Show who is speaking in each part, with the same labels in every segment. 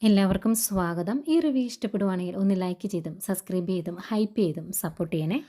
Speaker 1: എല്ലാവർക്കും സ്വാഗതം. ഈ റിവ്യൂ ഇഷ്ടപ്പെടുവാണെങ്കിൽ ഒന്ന് ലൈക്ക് ചെയ്തും സബ്സ്ക്രൈബ് ചെയ്തും ഹൈപ്പ് ചെയ്തും സപ്പോർട്ട് ചെയ്യണേ.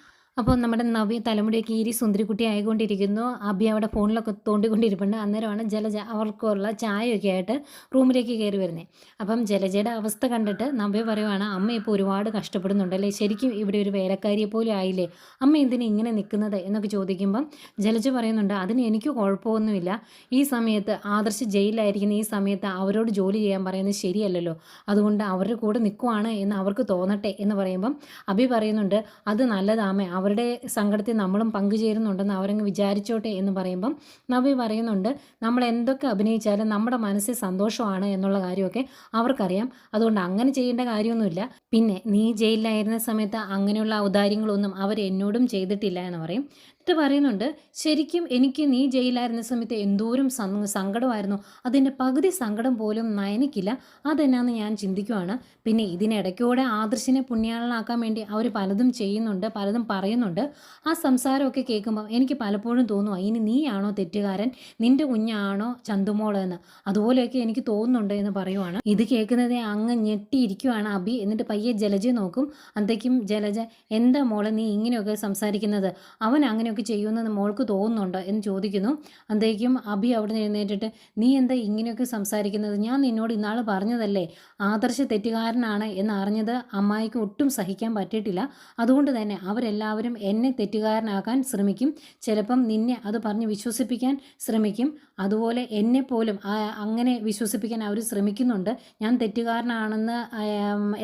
Speaker 1: അപ്പോൾ നമ്മുടെ നവ്യ തലമുടിയൊക്കെ ഈരി സുന്ദരിക്കുട്ടി ആയിക്കൊണ്ടിരിക്കുന്നു. അബി അവിടെ ഫോണിലൊക്കെ തോണ്ടിക്കൊണ്ടിരിപ്പുണ്ട്. അന്നേരമാണ് ജലജ അവർക്കുള്ള ചായയൊക്കെ ആയിട്ട് റൂമിലേക്ക് കയറി വരുന്നത്. അപ്പം ജലജയുടെ അവസ്ഥ കണ്ടിട്ട് നവ്യ പറയുവാണ്, അമ്മ ഇപ്പോൾ ഒരുപാട് കഷ്ടപ്പെടുന്നുണ്ടല്ലേ, ശരിക്കും ഇവിടെ ഒരു വേലക്കാരിയെ പോലും ആയില്ലേ, അമ്മ എന്തിനാ ഇങ്ങനെ നിൽക്കുന്നത് എന്നൊക്കെ ചോദിക്കുമ്പം ജലജ പറയുന്നുണ്ട്, അതിന് എനിക്ക് കുഴപ്പമൊന്നുമില്ല. ഈ സമയത്ത് ആദർശ് ജയിലിലായിരിക്കുന്ന ഈ സമയത്ത് അവരോട് ജോലി ചെയ്യാൻ പറയുന്നത് ശരിയല്ലല്ലോ, അതുകൊണ്ട് അവരുടെ കൂടെ നിൽക്കുവാണ് എന്ന് അവർക്ക് തോന്നട്ടെ എന്ന് പറയുമ്പം അബി പറയുന്നുണ്ട്, അത് നല്ലതാമേ, അവരുടെ സങ്കടത്തിൽ നമ്മളും പങ്കുചേരുന്നുണ്ടെന്ന് അവരങ്ങ് വിചാരിച്ചോട്ടെ എന്ന് പറയുമ്പം നവ്യ പറയുന്നുണ്ട്, നമ്മൾ എന്തൊക്കെ അഭിനയിച്ചാലും നമ്മുടെ മനസ്സിൽ സന്തോഷമാണ് എന്നുള്ള കാര്യമൊക്കെ അവർക്കറിയാം, അതുകൊണ്ട് അങ്ങനെ ചെയ്യേണ്ട കാര്യമൊന്നുമില്ല. പിന്നെ നീ ജയിലിലായിരുന്ന സമയത്ത് അങ്ങനെയുള്ള ഔദാര്യങ്ങളൊന്നും അവർ എന്നോടും ചെയ്തിട്ടില്ല എന്ന് പറയും. എന്നിട്ട് പറയുന്നുണ്ട്, ശരിക്കും എനിക്ക് നീ ജയിലായിരുന്ന സമയത്ത് എന്തോരം സങ്കടമായിരുന്നു, അതിൻ്റെ പകുതി സങ്കടം പോലും നയനിക്കില്ല, അതെന്നാന്ന് ഞാൻ ചിന്തിക്കുവാണ്. പിന്നെ ഇതിനിടയ്ക്കൂടെ ആദർശിനെ പുണ്യാളനാക്കാൻ വേണ്ടി അവർ പലതും ചെയ്യുന്നുണ്ട്, പലതും പറയുന്നുണ്ട്. ആ സംസാരമൊക്കെ കേൾക്കുമ്പോൾ എനിക്ക് പലപ്പോഴും തോന്നുക, ഇനി നീയാണോ തെറ്റുകാരൻ, നിൻ്റെ കുഞ്ഞാണോ ചന്തുമോള് എന്ന്, അതുപോലെയൊക്കെ എനിക്ക് തോന്നുന്നുണ്ട് എന്ന് പറയുവാണ്. ഇത് കേൾക്കുന്നതേ അങ്ങ് ഞെട്ടിയിരിക്കുവാണ് അബി. എന്നിട്ട് പയ്യെ ജലജയെ നോക്കും. അന്തേക്കും ജലജ, എന്താ മോളെ നീ ഇങ്ങനെയൊക്കെ സംസാരിക്കുന്നത്, അവൻ അങ്ങനെയൊക്കെ ചെയ്യുമെന്ന് മോൾക്ക് തോന്നുന്നുണ്ടോ എന്ന് ചോദിക്കുന്നു. അന്തേക്കും അബി അവിടെ നിന്ന് എഴുന്നേറ്റിട്ട്, നീ എന്താ ഇങ്ങനെയൊക്കെ സംസാരിക്കുന്നത്, ഞാൻ നിന്നോട് ഇന്നാൾ പറഞ്ഞതല്ലേ ആദർശ തെറ്റുകാരനാണ് എന്ന് അറിഞ്ഞത് അമ്മായിക്ക് ഒട്ടും സഹിക്കാൻ പറ്റിയിട്ടില്ല, അതുകൊണ്ട് തന്നെ അവരെല്ലാവരും എന്നെ തെറ്റുകാരനാക്കാൻ ശ്രമിക്കും, ചിലപ്പം നിന്നെ അത് പറഞ്ഞ് വിശ്വസിപ്പിക്കാൻ ശ്രമിക്കും, അതുപോലെ എന്നെപ്പോലും അങ്ങനെ വിശ്വസിപ്പിക്കാൻ അവർ ശ്രമിക്കുന്നുണ്ട്, ഞാൻ തെറ്റുകാരനാണെന്ന്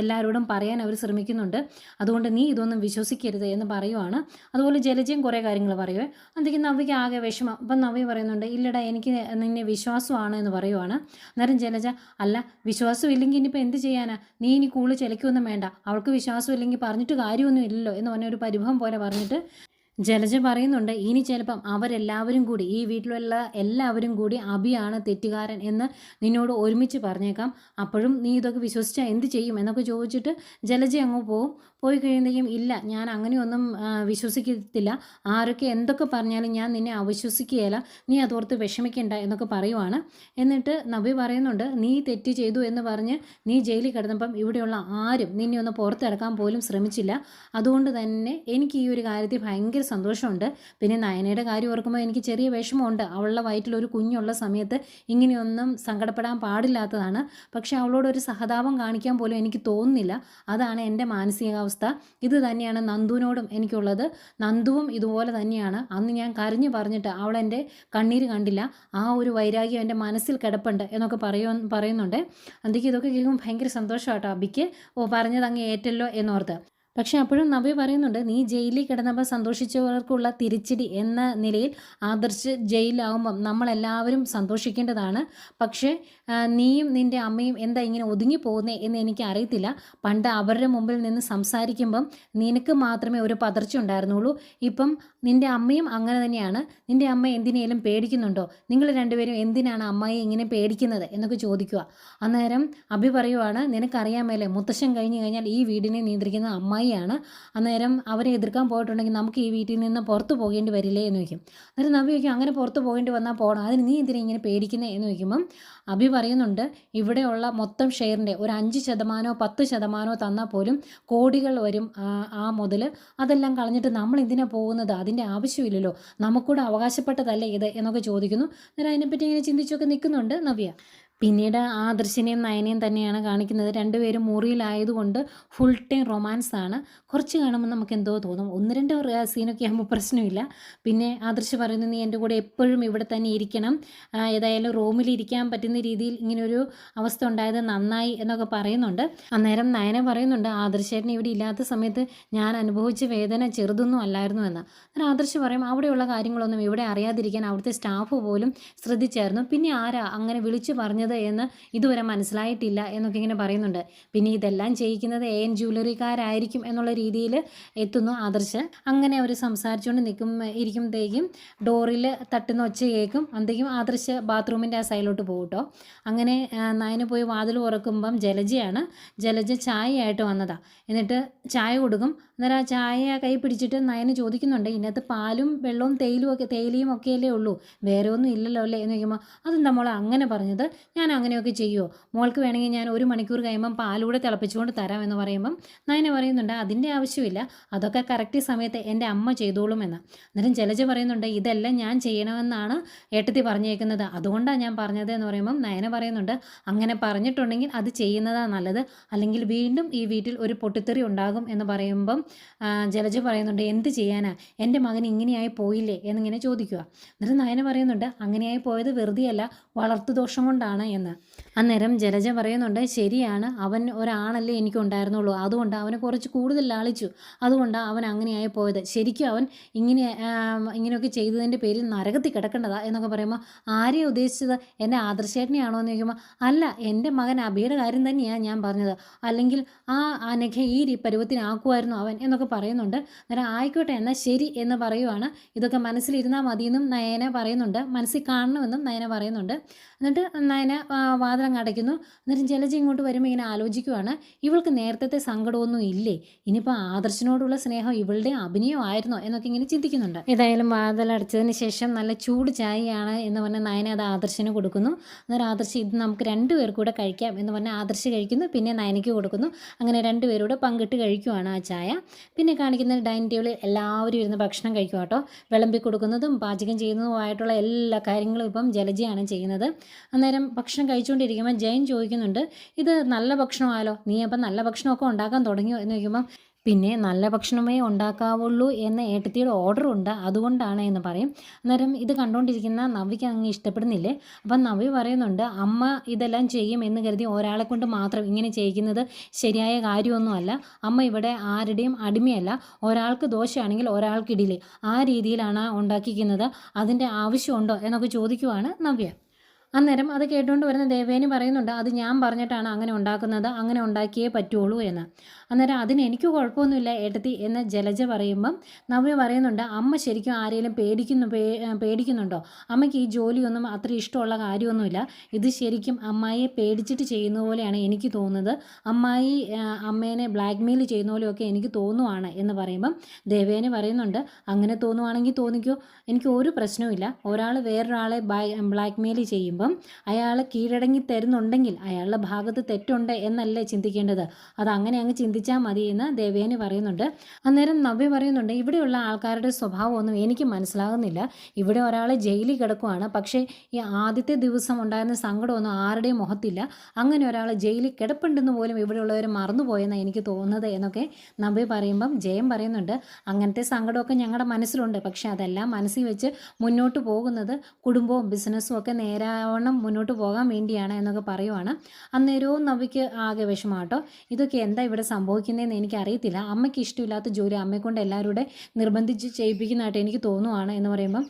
Speaker 1: എല്ലാവരോടും പറയാൻ അവർ ശ്രമിക്കുന്നുണ്ട്, അതുകൊണ്ട് നീ ഇതൊന്നും വിശ്വസിക്കരുത് എന്ന് പറയുവാണ്. അതുപോലെ ജലജയും കുറേ കാര്യങ്ങൾ പറയുവേ. അന്തെങ്കിലും നവ്യയ്ക്ക് ആകെ വിഷമം. അപ്പം നവ്യ പറയുന്നുണ്ട്, ഇല്ലടാ എനിക്ക് നിന്നെ വിശ്വാസമാണ് എന്ന് പറയുവാണ്. അന്നേരം ജലജ, അല്ല വിശ്വാസം ഇല്ലെങ്കിൽ ഇനിയിപ്പോൾ എന്ത് ചെയ്യാനാ, നീ ഇനി കൂടുതൽ ചിലയ്ക്കൊന്നും വേണ്ട, അവൾക്ക് വിശ്വാസം ഇല്ലെങ്കിൽ പറഞ്ഞിട്ട് കാര്യമൊന്നും ഇല്ലല്ലോ എന്ന് പറഞ്ഞ ഒരു പരിഭവം പോലെ പറഞ്ഞിട്ട് ജലജ പറയുന്നുണ്ട്, ഇനി ചിലപ്പം അവരെല്ലാവരും കൂടി, ഈ വീട്ടിലുള്ള എല്ലാവരും കൂടി അബിയാണ് തെറ്റുകാരൻ എന്ന് നിന്നോട് ഒരുമിച്ച് പറഞ്ഞേക്കാം, അപ്പോഴും നീ ഇതൊക്കെ വിശ്വസിച്ചാൽ എന്ത് ചെയ്യും എന്നൊക്കെ ചോദിച്ചിട്ട് ജലജ അങ്ങ് പോവും. പോയി കഴിയുമ്പോഴേക്കും, ഇല്ല ഞാൻ അങ്ങനെയൊന്നും വിശ്വസിക്കത്തില്ല, ആരൊക്കെ എന്തൊക്കെ പറഞ്ഞാലും ഞാൻ നിന്നെ അവിശ്വസിക്കുകയില്ല, നീ അതോർത്ത് വിഷമിക്കേണ്ട എന്നൊക്കെ പറയുവാണ്. എന്നിട്ട് നബി പറയുന്നുണ്ട്, നീ തെറ്റ് ചെയ്തു എന്ന് പറഞ്ഞ് നീ ജയിലിൽ കിടന്നപ്പം ഇവിടെയുള്ള ആരും നിന്നെ ഒന്ന് പുറത്തിറക്കാൻ പോലും ശ്രമിച്ചില്ല, അതുകൊണ്ട് തന്നെ എനിക്ക് ഈ ഒരു കാര്യത്തിൽ ഭയങ്കര സന്തോഷമുണ്ട്. പിന്നെ നയനയുടെ കാര്യം ഓർക്കുമ്പോൾ എനിക്ക് ചെറിയ വിഷമമുണ്ട്, അവളുടെ വയറ്റിലൊരു കുഞ്ഞുള്ള സമയത്ത് ഇങ്ങനെയൊന്നും സങ്കടപ്പെടാൻ പാടില്ലാത്തതാണ്, പക്ഷേ അവളോടൊരു സഹതാപം കാണിക്കാൻ പോലും എനിക്ക് തോന്നുന്നില്ല, അതാണ് എൻ്റെ മാനസികാവസ്ഥ. ഇത് തന്നെയാണ് നന്ദുവിനോടും എനിക്കുള്ളത്, നന്ദുവും ഇതുപോലെ തന്നെയാണ്, അന്ന് ഞാൻ കരഞ്ഞു പറഞ്ഞിട്ട് അവളെൻ്റെ കണ്ണീര് കണ്ടില്ല, ആ ഒരു വൈരാഗ്യം എൻ്റെ മനസ്സിൽ കിടപ്പുണ്ട് എന്നൊക്കെ പറയുന്നുണ്ട്. അന്തിക്ക് ഇതൊക്കെ കേൾക്കുമ്പോൾ ഭയങ്കര സന്തോഷമാട്ടോ അബിക്ക്, പറഞ്ഞത് അങ്ങ് ഏറ്റല്ലോ എന്നോർത്ത്. പക്ഷെ അപ്പോഴും നബി പറയുന്നുണ്ട്, നീ ജയിലിൽ കിടന്നപ്പോൾ സന്തോഷിച്ചവർക്കുള്ള തിരിച്ചടി എന്ന നിലയിൽ ആദർശ് ജയിലാവുമ്പം നമ്മളെല്ലാവരും സന്തോഷിക്കേണ്ടതാണ്, പക്ഷേ നീയും നിൻ്റെ അമ്മയും എന്താ ഇങ്ങനെ ഒതുങ്ങി പോകുന്നേ എന്ന് എനിക്ക് അറിയത്തില്ല, പണ്ട് അവരുടെ മുമ്പിൽ നിന്ന് സംസാരിക്കുമ്പം നിനക്ക് മാത്രമേ ഒരു പതർച്ച ഉണ്ടായിരുന്നുള്ളൂ, ഇപ്പം നിൻ്റെ അമ്മയും അങ്ങനെ തന്നെയാണ്, നിൻ്റെ അമ്മ എന്തിനേലും പേടിക്കുന്നുണ്ടോ, നിങ്ങൾ രണ്ടുപേരും എന്തിനാണ് അമ്മയെ ഇങ്ങനെ പേടിക്കുന്നത് എന്നൊക്കെ ചോദിക്കുക. അന്നേരം അബി പറയുവാണ്, നിനക്കറിയാമല്ലേ മുത്തശ്ശൻ കഴിഞ്ഞ് കഴിഞ്ഞാൽ ഈ വീടിനെ നിയന്ത്രിക്കുന്ന അമ്മായിയാണ്, അന്നേരം അവരെ എതിർക്കാൻ പോയിട്ടുണ്ടെങ്കിൽ നമുക്ക് ഈ വീട്ടിൽ നിന്ന് പുറത്ത് പോകേണ്ടി വരില്ലേ എന്ന് ചോദിക്കും. അന്നേരം നബി ചോദിക്കും, അങ്ങനെ പുറത്ത് പോകേണ്ടി വന്നാൽ പോകണം, അതിന് നീ എന്തിനാ ഇങ്ങനെ പേടിക്കുന്നത് എന്ന് ചോദിക്കുമ്പം അബി പറയുന്നുണ്ട്, ഇവിടെയുള്ള മൊത്തം ഷെയറിൻ്റെ ഒരു 5% 10% തന്നാൽ പോലും കോടികൾ വരും ആ മുതൽ, അതെല്ലാം കളഞ്ഞിട്ട് നമ്മൾ എന്തിനാ പോകുന്നത്, അതിൻ്റെ ആവശ്യമില്ലല്ലോ, നമുക്കൂടെ അവകാശപ്പെട്ടതല്ലേ ഇത് എന്നൊക്കെ ചോദിക്കുന്നു. അന്നേരം അതിനെപ്പറ്റി ഇങ്ങനെ ചിന്തിച്ചൊക്കെ നിൽക്കുന്നുണ്ട് നവ്യ. പിന്നീട് ആദർശിനെയും നയനയും തന്നെയാണ് കാണിക്കുന്നത്. രണ്ടുപേരും മുറിയിലായതുകൊണ്ട് ഫുൾ ടൈം റൊമാൻസാണ്. കുറച്ച് കാണുമ്പോൾ നമുക്ക് എന്തോ തോന്നും, 1-2 സീനൊക്കെ ആകുമ്പോൾ പ്രശ്നമില്ല. പിന്നെ ആദർശ് പറയുന്നു, നീ എൻ്റെ കൂടെ എപ്പോഴും ഇവിടെ തന്നെ ഇരിക്കണം, ഏതായാലും റൂമിൽ ഇരിക്കാൻ പറ്റുന്ന രീതിയിൽ ഇങ്ങനൊരു അവസ്ഥ ഉണ്ടായത് നന്നായി എന്നൊക്കെ പറയുന്നുണ്ട്. അന്നേരം നയന പറയുന്നുണ്ട്, ആദർശേട്ടൻ ഇവിടെ ഇല്ലാത്ത സമയത്ത് ഞാൻ അനുഭവിച്ച വേദന ചെറുതൊന്നും അല്ലായിരുന്നു എന്ന്. അന്നേരം ആദർശ് പറയും, അവിടെയുള്ള കാര്യങ്ങളൊന്നും ഇവിടെ അറിയാതിരിക്കാൻ അവിടുത്തെ സ്റ്റാഫ് പോലും ശ്രദ്ധിച്ചായിരുന്നു, പിന്നെ ആരാ അങ്ങനെ വിളിച്ചു പറഞ്ഞത് എന്ന് ഇതുവരെ മനസ്സിലായിട്ടില്ല എന്നൊക്കെ ഇങ്ങനെ പറയുന്നുണ്ട്. പിന്നെ ഇതെല്ലാം ചെയ്യിക്കുന്നത് AN ജ്വല്ലറിക്കാരായിരിക്കും എന്നുള്ള രീതിയിൽ എത്തുന്നു ആദർശ്. അങ്ങനെ അവർ സംസാരിച്ചുകൊണ്ട് ഇരിക്കുമ്പോഴത്തേക്കും ഡോറിൽ തട്ടുന്ന ഒച്ച കേൾക്കും. അന്തേക്കും ആദർശ് ബാത്റൂമിൻ്റെ ആ സൈഡിലോട്ട് പോകും കേട്ടോ. അങ്ങനെ നയന് പോയി വാതിൽ തുറക്കുമ്പം ജലജ ചായയായിട്ട് വന്നതാണ്. എന്നിട്ട് ചായ കൊടുക്കും. അന്നേരം ആ ചായ കൈ പിടിച്ചിട്ട് നയന് ചോദിക്കുന്നുണ്ട്, ഇതിനകത്ത് പാലും വെള്ളവും തേയിലയും ഒക്കെയല്ലേ ഉള്ളൂ, വേറെ ഒന്നും ഇല്ലല്ലോ അല്ലേ എന്ന് ചോദിക്കുമ്പോൾ, അതെന്താ മോളെ അങ്ങനെ പറഞ്ഞത്, ഞാൻ അങ്ങനെയൊക്കെ ചെയ്യുമോ? മോൾക്ക് വേണമെങ്കിൽ ഞാൻ 1 മണിക്കൂർ കഴിയുമ്പം പാലൂടെ തിളപ്പിച്ചുകൊണ്ട് തരാം എന്ന് പറയുമ്പം നയന പറയുന്നുണ്ട് അതിൻ്റെ ആവശ്യമില്ല, അതൊക്കെ കറക്റ്റ് സമയത്ത് എൻ്റെ അമ്മ ചെയ്തോളും എന്ന്. അന്നേരം ജലജ പറയുന്നുണ്ട് ഇതെല്ലാം ഞാൻ ചെയ്യണമെന്നാണ് ഏട്ടത്തി പറഞ്ഞേക്കുന്നത്, അതുകൊണ്ടാണ് ഞാൻ പറഞ്ഞത് എന്ന് പറയുമ്പം നയന പറയുന്നുണ്ട് അങ്ങനെ പറഞ്ഞിട്ടുണ്ടെങ്കിൽ അത് ചെയ്യുന്നതാണ് നല്ലത്, അല്ലെങ്കിൽ വീണ്ടും ഈ വീട്ടിൽ ഒരു പൊട്ടിത്തെറി ഉണ്ടാകും എന്ന് പറയുമ്പം ജലജ പറയുന്നുണ്ട് എന്ത് ചെയ്യാനാ, എൻ്റെ മകൻ ഇങ്ങനെയായി പോയില്ലേ എന്നിങ്ങനെ ചോദിക്കുക. എന്നിട്ട് നയന പറയുന്നുണ്ട് അങ്ങനെയായി പോയത് വെറുതെയല്ല, വളർത്തു ദോഷം കൊണ്ടാണ് എന്ന്. അന്നേരം ജലജ പറയുന്നുണ്ട് ശരിയാണ്, അവൻ ഒരാണല്ലേ എനിക്കുണ്ടായിരുന്നുള്ളൂ, അതുകൊണ്ട് അവനെ കുറച്ച് കൂടുതൽ ലാളിച്ചു, അതുകൊണ്ടാണ് അവൻ അങ്ങനെയായി പോയത്. ശരിക്കും അവൻ ഇങ്ങനെയൊക്കെ ചെയ്തതിൻ്റെ പേരിൽ നരകത്തിൽ കിടക്കേണ്ടതാ എന്നൊക്കെ പറയുമ്പോൾ ആരെയാണ് ഉദ്ദേശിച്ചത്, എൻ്റെ ആദർശേട്ടനെയാണോ എന്ന് ചോദിക്കുമ്പോൾ അല്ല, എൻ്റെ മകൻ അബിയുടെ കാര്യം തന്നെയാണ് ഞാൻ പറഞ്ഞത്, അല്ലെങ്കിൽ ആ അനഘ ഈ പരുവത്തിനാക്കുമായിരുന്നു അവൻ എന്നൊക്കെ പറയുന്നുണ്ട്. അന്നേരം ആയിക്കോട്ടെ എന്നാൽ ശരി എന്ന് പറയുവാണ്. ഇതൊക്കെ മനസ്സിലിരുന്നാൽ മതിയെന്നും നയന പറയുന്നുണ്ട്, മനസ്സിൽ കാണണമെന്നും നയന പറയുന്നുണ്ട്. എന്നിട്ട് നയന വാതിലങ്ങ് അടയ്ക്കുന്നു. എന്നിട്ട് ജലജ ഇങ്ങോട്ട് വരുമ്പോൾ ഇങ്ങനെ ആലോചിക്കുവാണ്, ഇവൾക്ക് നേരത്തെ സങ്കടമൊന്നും ഇല്ലേ, ഇനിയിപ്പോൾ ആദർശിനോടുള്ള സ്നേഹം ഇവളുടെ അഭിനയമായിരുന്നോ എന്നൊക്കെ ഇങ്ങനെ ചിന്തിക്കുന്നുണ്ട്. ഏതായാലും വാതിലടച്ചതിന് ശേഷം നല്ല ചൂട് ചായയാണ് എന്ന് പറഞ്ഞാൽ നയന അത് ആദർശിന് കൊടുക്കുന്നു. അന്നേരം ആദർശ് ഇത് നമുക്ക് 2 പേർ കൂടെ കഴിക്കാം എന്ന് പറഞ്ഞാൽ ആദർശ് കഴിക്കുന്നു, പിന്നെ നയനയ്ക്ക് കൊടുക്കുന്നു. അങ്ങനെ 2 പേരൂടെ പങ്കിട്ട് കഴിക്കുവാണ് ആ ചായ. പിന്നെ കാണിക്കുന്ന ഡൈനിങ് ടേബിളിൽ എല്ലാവരും ഇരുന്ന് ഭക്ഷണം കഴിക്കുക കേട്ടോ. വിളമ്പി കൊടുക്കുന്നതും പാചകം ചെയ്യുന്നതുമായിട്ടുള്ള എല്ലാ കാര്യങ്ങളും ഇപ്പം ജലജയാണ് ചെയ്യുന്നത്. അന്നേരം ഭക്ഷണം കഴിച്ചുകൊണ്ടിരിക്കുമ്പോൾ ജയൻ ചോദിക്കുന്നുണ്ട് ഇത് നല്ല ഭക്ഷണമായാലോ, നീ അപ്പം നല്ല ഭക്ഷണമൊക്കെ ഉണ്ടാക്കാൻ തുടങ്ങിയോ എന്ന് ചോദിക്കുമ്പം പിന്നെ നല്ല ഭക്ഷണമേ ഉണ്ടാക്കാവുള്ളൂ എന്ന് ഏട്ടത്തിയുടെ ഓർഡറുണ്ട്, അതുകൊണ്ടാണ് എന്ന് പറയും. അന്നേരം ഇത് കണ്ടുകൊണ്ടിരിക്കുന്ന നവ്യയ്ക്ക് അങ്ങ് ഇഷ്ടപ്പെടുന്നില്ലേ. അപ്പം നവ്യ പറയുന്നുണ്ട് അമ്മ ഇതെല്ലാം ചെയ്യും എന്ന് കരുതി ഒരാളെ കൊണ്ട് മാത്രം ഇങ്ങനെ ചെയ്യിക്കുന്നത് ശരിയായ കാര്യമൊന്നുമല്ല, അമ്മ ഇവിടെ ആരുടെയും അടിമയല്ല, ഒരാൾക്ക് ദോശയാണെങ്കിൽ ഒരാൾക്ക് ഇഡ്ഡലി, ആ രീതിയിലാണ് ഉണ്ടാക്കിക്കുന്നത്, അതിൻ്റെ ആവശ്യമുണ്ടോ എന്നൊക്കെ ചോദിക്കുവാണ് നവ്യ. അന്നേരം അത് കേട്ടുകൊണ്ട് വരുന്ന ദേവേനി പറയുന്നുണ്ട് അത് ഞാൻ പറഞ്ഞിട്ടാണ് അങ്ങനെ ഉണ്ടാക്കുന്നത്, അങ്ങനെ ഉണ്ടാക്കിയേ പറ്റുള്ളൂ എന്ന്. അന്നേരം അതിന് എനിക്ക് കുഴപ്പമൊന്നുമില്ല ഏട്ടത്തി എന്ന് ജലജ പറയുമ്പം നവ്യ പറയുന്നുണ്ട് അമ്മ ശരിക്കും ആരെങ്കിലും പേടിക്കുന്നുണ്ടോ, അമ്മയ്ക്ക് ഈ ജോലിയൊന്നും അത്ര ഇഷ്ടമുള്ള കാര്യമൊന്നുമില്ല, ഇത് ശരിക്കും അമ്മായിയെ പേടിച്ചിട്ട് ചെയ്യുന്ന പോലെയാണ് എനിക്ക് തോന്നുന്നത്, അമ്മായി അമ്മേനെ ബ്ലാക്ക് മെയിൽ ചെയ്യുന്ന പോലെയൊക്കെ എനിക്ക് തോന്നുവാണ് എന്ന് പറയുമ്പം ദേവേനി പറയുന്നുണ്ട് അങ്ങനെ തോന്നുവാണെങ്കിൽ തോന്നിക്കോ, എനിക്ക് ഒരു പ്രശ്നവുമില്ല, ഒരാൾ വേറൊരാളെ ബ്ലാക്ക് മെയിൽ ചെയ്യുമ്പോൾ അയാൾ കീഴടങ്ങി തരുന്നുണ്ടെങ്കിൽ അയാളുടെ ഭാഗത്ത് തെറ്റുണ്ട് എന്നല്ലേ ചിന്തിക്കേണ്ടത്, അത് അങ്ങനെ അങ്ങ് ചിന്തിച്ചാൽ മതി എന്ന് ദേവേനി പറയുന്നുണ്ട്. അന്നേരം നവ്യ പറയുന്നുണ്ട് ഇവിടെയുള്ള ആൾക്കാരുടെ സ്വഭാവമൊന്നും എനിക്ക് മനസ്സിലാകുന്നില്ല, ഇവിടെ ഒരാൾ ജയിലിൽ കിടക്കുവാണ്, പക്ഷേ ഈ ആദ്യത്തെ ദിവസം ഉണ്ടായിരുന്ന സങ്കടമൊന്നും ആരുടെയും മുഖത്തില്ല, അങ്ങനെ ഒരാൾ ജയിലിൽ കിടപ്പുണ്ടെന്ന് പോലും ഇവിടെയുള്ളവർ മറന്നുപോയെന്നാണ് എനിക്ക് തോന്നുന്നത് എന്നൊക്കെ നവ്യ പറയുമ്പം ജയം പറയുന്നുണ്ട് അങ്ങനത്തെ സങ്കടമൊക്കെ ഞങ്ങളുടെ മനസ്സിലുണ്ട്, പക്ഷേ അതെല്ലാം മനസ്സിൽ വെച്ച് മുന്നോട്ട് പോകുന്നത് കുടുംബവും ബിസിനസ്സും ഒക്കെ നേരാവണ്ണം മുന്നോട്ട് പോകാൻ വേണ്ടിയാണ് എന്നൊക്കെ പറയുവാണ്. അന്നേരവും നവ്യയ്ക്ക് ആകെ വിഷമാട്ടോ, ഇതൊക്കെ എന്താ ഇവിടെ സംഭവിക്കുന്നതെന്ന് എനിക്കറിയത്തില്ല, അമ്മയ്ക്ക് ഇഷ്ടമില്ലാത്ത ജോലി അമ്മയെക്കൊണ്ട് എല്ലാവരുടെ നിർബന്ധിച്ച് ചെയ്യിപ്പിക്കുന്നതായിട്ട് എനിക്ക് തോന്നുവാണ് എന്ന് പറയുമ്പം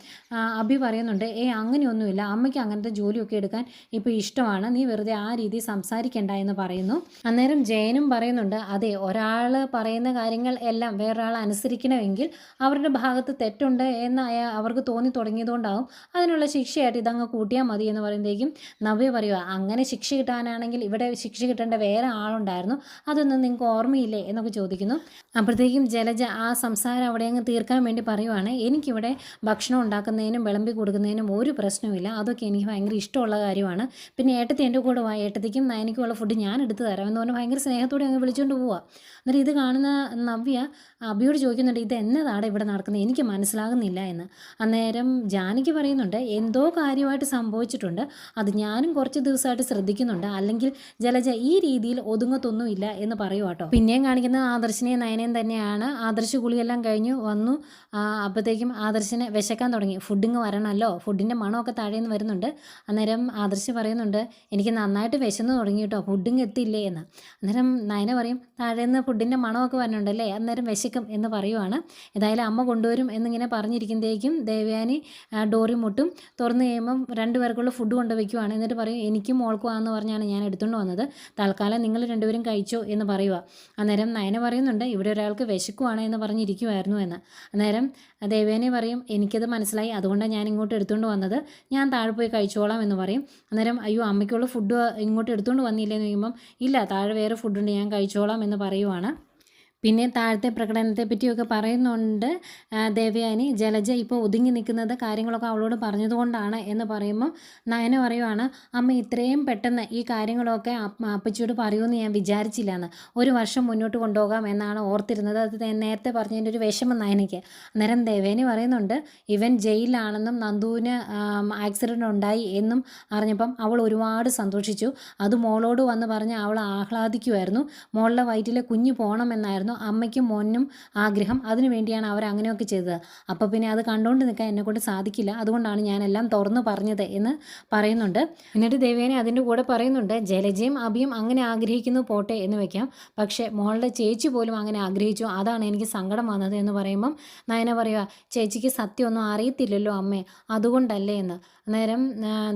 Speaker 1: അഭി പറയുന്നുണ്ട് അങ്ങനെയൊന്നുമില്ല, അമ്മയ്ക്ക് അങ്ങനത്തെ ജോലിയൊക്കെ എടുക്കാൻ ഇപ്പോൾ ഇഷ്ടമാണ്, നീ വെറുതെ ആ രീതി സംസാരിക്കേണ്ട എന്ന് പറയുന്നു. അന്നേരം ജയനും പറയുന്നുണ്ട് അതെ, ഒരാൾ പറയുന്ന കാര്യങ്ങൾ എല്ലാം വേറൊരാൾ അനുസരിക്കണമെങ്കിൽ അവരുടെ ഭാഗത്ത് തെറ്റുണ്ട് എന്ന് അവർക്ക് തോന്നി തുടങ്ങിയതുകൊണ്ടാവും, അതിനുള്ള ശിക്ഷയായിട്ട് ഇതങ്ങ് കൂട്ടിയാൽ മതി എന്ന് പറയുമ്പോഴേക്കും നവ്യ പറയുക അങ്ങനെ ശിക്ഷ കിട്ടാനാണെങ്കിൽ ഇവിടെ ശിക്ഷ കിട്ടേണ്ട വേറെ ആളുണ്ടായിരുന്നു, അതൊന്നും നിങ്ങൾക്ക് ഓർമ്മയില്ലേ എന്നൊക്കെ ചോദിക്കുന്നു. അപ്പോഴത്തേക്കും ജലജ ആ സംസാരം അവിടെ അങ്ങ് തീർക്കാൻ വേണ്ടി പറയുവാണ് എനിക്കിവിടെ ഭക്ഷണം ഉണ്ടാക്കുന്നതിനും വിളമ്പി കൊടുക്കുന്നതിനും ഒരു പ്രശ്നവുമില്ല, അതൊക്കെ എനിക്ക് ഭയങ്കര ഇഷ്ടമുള്ള കാര്യമാണ്, പിന്നെ ഏട്ടത്തി എൻ്റെ കൂടെ വാ, ഏട്ടത്തിക്കും നയനിക്കുമുള്ള ഫുഡ് ഞാൻ എടുത്ത് തരാം എന്ന് പറഞ്ഞ് ഭയങ്കര സ്നേഹത്തോടെ അങ്ങ് വിളിച്ചുകൊണ്ട് പോവുക. എന്നിട്ട് ഇത് കാണുന്ന നവ്യ അബിയോട് ചോദിക്കുന്നുണ്ട് ഇത് എന്നതാണ് ഇവിടെ നടക്കുന്നത്, എനിക്ക് മനസ്സിലാകുന്നില്ല എന്ന്. അന്നേരം ജാനകി പറയുന്നുണ്ട് എന്തോ കാര്യമായിട്ട് സംഭവിച്ചിട്ടുണ്ട്, അത് ഞാനും കുറച്ച് ദിവസമായിട്ട് ശ്രദ്ധിക്കുന്നുണ്ട്, അല്ലെങ്കിൽ ജലജ ഈ രീതിയിൽ ഒതുങ്ങത്തൊന്നുമില്ല എന്ന് പറയുക കേട്ടോ. പിന്നെയും കാണിക്കുന്ന ആദർശിനെയും നയനയും തന്നെയാണ്. ആദർശ് കുളിയെല്ലാം കഴിഞ്ഞു വന്നു, അപ്പോഴത്തേക്കും ആദർശിനെ വിശക്കാൻ തുടങ്ങി, ഫുഡിങ് വരണമല്ലോ, ഫുഡിൻ്റെ മണമൊക്കെ താഴേന്ന് വരുന്നുണ്ട്. അന്നേരം ആദർശ് പറയുന്നുണ്ട് എനിക്ക് നന്നായിട്ട് വിശന്ന് തുടങ്ങി കേട്ടോ, ഫുഡിങ് എത്തിയില്ലേ എന്ന്. അന്നേരം നയന പറയും താഴേന്ന് ഫുഡിൻ്റെ മണമൊക്കെ വരുന്നുണ്ടല്ലേ, അന്നേരം വിശക്കും എന്ന് പറയുവാണ്. ഏതായാലും അമ്മ കൊണ്ടുവരും എന്നിങ്ങനെ പറഞ്ഞിരിക്കുമ്പോഴേക്കും ദേവയാനി ഡോറി മുട്ടും, തുറന്ന് കഴിയുമ്പം 2 പേർക്കുള്ള ഫുഡ് കൊണ്ടുവയ്ക്കുവാണ്. എന്നിട്ട് പറയും എനിക്കും മോൾക്കുവാന്ന് പറഞ്ഞാണ് ഞാൻ എടുത്തുകൊണ്ട് വന്നത്, തൽക്കാലം നിങ്ങൾ 2 പേരും കഴിച്ചോ എന്ന് പറയുക. അന്നേരം നയന പറയുന്നുണ്ട് ഇവിടെ ഒരാൾക്ക് വിശക്കുവാണ് എന്ന് പറഞ്ഞിരിക്കുമായിരുന്നു എന്ന്. അന്നേരം ദേവേനെ പറയും എനിക്കത് മനസ്സിലായി, അതുകൊണ്ടാണ് ഞാൻ ഇങ്ങോട്ട് എടുത്തുകൊണ്ട് വന്നത്, ഞാൻ താഴെ പോയി കഴിച്ചോളാം എന്ന് പറയും. അന്നേരം അയ്യോ അമ്മയ്ക്കുള്ള ഫുഡ് ഇങ്ങോട്ട് എടുത്തുകൊണ്ട് വന്നില്ലേ എന്ന് ചോദിക്കുമ്പം ഇല്ല താഴെ വേറെ ഫുഡുണ്ട് ഞാൻ കഴിച്ചോളാം എന്ന് പറയുവാണ്. പിന്നെ താഴത്തെ പ്രകടനത്തെ പറ്റിയൊക്കെ പറയുന്നുണ്ട് ദേവയാനി. ജലജ ഇപ്പോൾ ഒതുങ്ങി നിൽക്കുന്നത് കാര്യങ്ങളൊക്കെ അവളോട് പറഞ്ഞതുകൊണ്ടാണ് എന്ന് പറയുമ്പം നയന പറയുവാണ്, അമ്മ ഇത്രയും പെട്ടെന്ന് ഈ കാര്യങ്ങളൊക്കെ അപ്പച്ചിയോട് പറയുമെന്ന് ഞാൻ വിചാരിച്ചില്ല എന്ന്. ഒരു വർഷം മുന്നോട്ട് കൊണ്ടുപോകാം എന്നാണ് ഓർത്തിരുന്നത്. അത് നേരത്തെ പറഞ്ഞതിൻ്റെ ഒരു വിഷമം നയനയ്ക്ക്. അന്നേരം ദേവയാനി പറയുന്നുണ്ട്, ഇവൻ ജയിലിലാണെന്നും നന്ദുവിന് ആക്സിഡൻ്റ് ഉണ്ടായി എന്നും അറിഞ്ഞപ്പം അവൾ ഒരുപാട് സന്തോഷിച്ചു. അത് മോളോട് വന്ന് പറഞ്ഞ് അവൾ ആഹ്ലാദിക്കുമായിരുന്നു. മോളുടെ വയറ്റിലെ കുഞ്ഞ് പോകണമെന്നായിരുന്നു അമ്മയ്ക്കും മോനും ആഗ്രഹം. അതിനു വേണ്ടിയാണ് അവർ അങ്ങനെയൊക്കെ ചെയ്തത്. അപ്പോൾ പിന്നെ അത് കണ്ടുകൊണ്ട് നിൽക്കാൻ എന്നെക്കൊണ്ട് സാധിക്കില്ല, അതുകൊണ്ടാണ് ഞാനെല്ലാം തുറന്നു പറഞ്ഞത് എന്ന് പറയുന്നുണ്ട്. എന്നിട്ട് ദേവേനെ അതിൻ്റെ കൂടെ പറയുന്നുണ്ട്, ജലജയും അഭിയും അങ്ങനെ ആഗ്രഹിക്കുന്നു പോട്ടെ എന്ന് വെക്കാം, പക്ഷേ മോളുടെ ചേച്ചി പോലും അങ്ങനെ ആഗ്രഹിച്ചു, അതാണ് എനിക്ക് സങ്കടം വന്നത് എന്ന് പറയുമ്പം നയന പറയുക, ചേച്ചിക്ക് സത്യമൊന്നും അറിയത്തില്ലല്ലോ അമ്മേ, അതുകൊണ്ടല്ലേ എന്ന്. അന്നേരം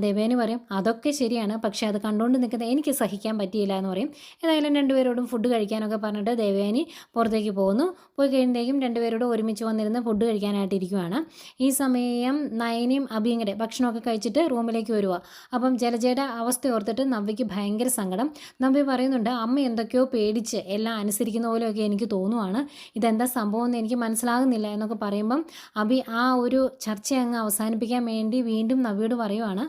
Speaker 1: ദേവേനി പറയും, അതൊക്കെ ശരിയാണ്, പക്ഷേ അത് കണ്ടുകൊണ്ട് നിൽക്കുന്നത് എനിക്ക് സഹിക്കാൻ പറ്റിയില്ല എന്ന് പറയും. ഏതായാലും രണ്ടുപേരോടും ഫുഡ് കഴിക്കാനൊക്കെ പറഞ്ഞിട്ട് ദേവേനി പുറത്തേക്ക് പോകുന്നു. പോയി കഴിയുമ്പോഴേക്കും രണ്ടുപേരോടും ഒരുമിച്ച് വന്നിരുന്ന് ഫുഡ് കഴിക്കാനായിട്ടിരിക്കുവാണ്. ഈ സമയം നയനയും അഭിയും കൂടെ ഭക്ഷണമൊക്കെ കഴിച്ചിട്ട് റൂമിലേക്ക് വരുക. അപ്പം ജലജയുടെ അവസ്ഥ ഓർത്തിട്ട് നവ്യയ്ക്ക് ഭയങ്കര സങ്കടം. നവ്യ പറയുന്നുണ്ട്, അമ്മ എന്തൊക്കെയോ പേടിച്ച് എല്ലാം അനുസരിക്കുന്ന പോലെയൊക്കെ എനിക്ക് തോന്നുവാണ്, ഇതെന്താ സംഭവം എന്ന് എനിക്ക് മനസ്സിലാകുന്നില്ല എന്നൊക്കെ പറയുമ്പം അഭി ആ ഒരു ചർച്ച അങ്ങ് അവസാനിപ്പിക്കാൻ വേണ്ടി വീണ്ടും നവ്യയോട് പറയുവാണ്,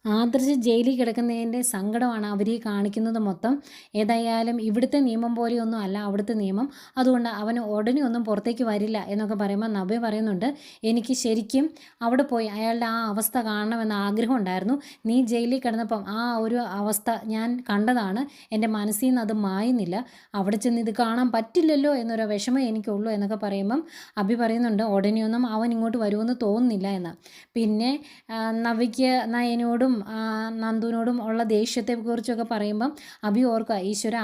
Speaker 1: ആദർശ് ജയിലിൽ കിടക്കുന്നതിൻ്റെ സങ്കടമാണ് അവർ ഈ കാണിക്കുന്നത് മൊത്തം. ഏതായാലും ഇവിടുത്തെ നിയമം പോലെയൊന്നും അല്ല അവിടുത്തെ നിയമം, അതുകൊണ്ട് അവന് ഉടനെ ഒന്നും പുറത്തേക്ക് വരില്ല എന്നൊക്കെ പറയുമ്പോൾ നവ്യ പറയുന്നുണ്ട്, എനിക്ക് ശരിക്കും അവിടെ പോയി അയാളുടെ ആ അവസ്ഥ കാണണമെന്ന് ആഗ്രഹം ഉണ്ടായിരുന്നു. നീ ജയിലിൽ കിടന്നപ്പം ആ ഒരു അവസ്ഥ ഞാൻ കണ്ടതാണ്, എൻ്റെ മനസ്സിൽ നിന്ന് അത് മായുന്നില്ല. അവിടെ ചെന്ന് ഇത് കാണാൻ പറ്റില്ലല്ലോ എന്നൊരു വിഷമം എനിക്കുള്ളൂ എന്നൊക്കെ പറയുമ്പം അഭി പറയുന്നുണ്ട്, ഉടനെയൊന്നും അവൻ ഇങ്ങോട്ട് വരുമെന്ന് തോന്നുന്നില്ല എന്ന്. പിന്നെ നവ്യയ്ക്ക് നയനോടും നന്ദുവിനോടും ഉള്ള ദേഷ്യത്തെക്കുറിച്ചൊക്കെ പറയുമ്പം അഭി ഓർക്കുക, ഈശ്വര,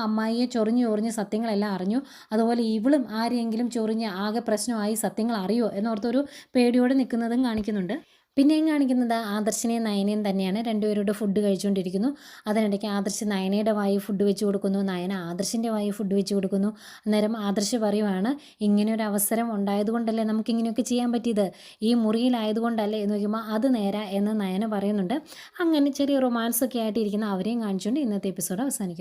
Speaker 1: അമ്മായിയെ ചൊറിഞ്ഞ് ചൊറിഞ്ഞ് സത്യങ്ങളെല്ലാം അറിഞ്ഞു, അതുപോലെ ഇവളും ആരെയെങ്കിലും ചൊറിഞ്ഞ് ആകെ പ്രശ്നമായി സത്യങ്ങൾ അറിയോ എന്നോർത്തൊരു പേടിയോടെ നിൽക്കുന്നതും കാണിക്കുന്നുണ്ട്. പിന്നെയും കാണിക്കുന്നത് ആദർശിനെയും നയനയും തന്നെയാണ്. രണ്ടുപേരോട് ഫുഡ് കഴിച്ചുകൊണ്ടിരിക്കുന്നു. അതിനിടയ്ക്ക് ആദർശ് നയനയുടെ വായി ഫുഡ് വെച്ച് കൊടുക്കുന്നു, നയന ആദർശിൻ്റെ വായി ഫുഡ് വെച്ച് കൊടുക്കുന്നു. അന്നേരം ആദർശ് പറയുവാണ്, ഇങ്ങനെ ഒരു അവസരം ഉണ്ടായതുകൊണ്ടല്ലേ നമുക്കിങ്ങനെയൊക്കെ ചെയ്യാൻ പറ്റിയത്, ഈ മുറിയിലായതുകൊണ്ടല്ലേ എന്ന് നോക്കുമ്പോൾ അത് നേരാ എന്ന് നയന പറയുന്നുണ്ട്. അങ്ങനെ ചെറിയ റൊമാൻസൊക്കെ ആയിട്ടിരിക്കുന്ന അവരെയും കാണിച്ചുകൊണ്ട് ഇന്നത്തെ എപ്പിസോഡ് അവസാനിക്കുന്നു.